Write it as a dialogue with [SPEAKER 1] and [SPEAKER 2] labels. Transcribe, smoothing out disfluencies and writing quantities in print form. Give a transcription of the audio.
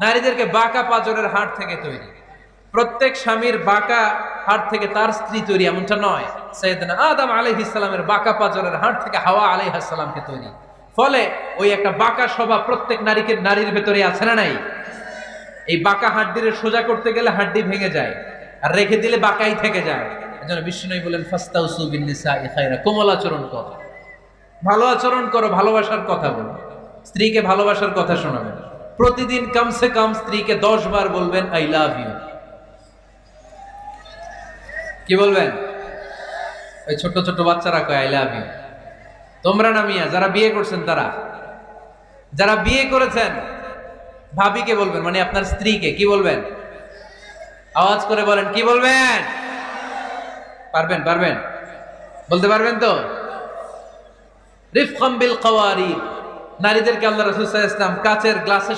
[SPEAKER 1] নারীদেরকে বাঁকা পাঁজরের হাড় থেকে তৈরি। প্রত্যেক স্বামীর বাঁকা হাড় থেকে তার স্ত্রী তৈরি এমনটা নয়। সাইয়েদনা আদম আলাইহিস সালামের বাঁকা পাঁজরের হাড় থেকে হাওয়া আলাইহিস সালামকে তৈরি। ফলে ওই একটা বাঁকা স্বভাব প্রত্যেক নারীর ভেতরে আছে না নাই? এই বাঁকা হাড্ডিরে সোজা করতে গেলে হাড্ডি ভেঙে যায়, আর রেখে দিলে বাঁকাই থেকে যায়। এজন্য বিষ্ণু বলেন ফাস্তাউসু বিন নিসাই খায়রা, কোমল আচরণ করো, ভালো আচরণ করো, ভালোবাসার কথা বলো, স্ত্রীকে ভালোবাসার কথা শোনাবেন। প্রতিদিন কমসে কম স্ত্রীকে 10 বার বলবেন আই লাভ ইউ। কি বলবেন? ওই ছোট ছোট বাচ্চারা কয় আই লাভ ইউ। তোমরা না মিয়া, যারা বিয়ে করছেন তারা, যারা বিয়ে করেছেন ভাবিকে বলবেন, মানে আপনার স্ত্রীকে কি বলবেন? আওয়াজ করে বলেন, কি বলবেন? পারবেন? বলতে পারবেন তো? রিফকাম বিল কাওয়ারিদ, নারীদেরকে আল্লাহ রাসূল সাল্লাল্লাহু আলাইহি ওয়াসাল্লাম কাচের গ্লাসের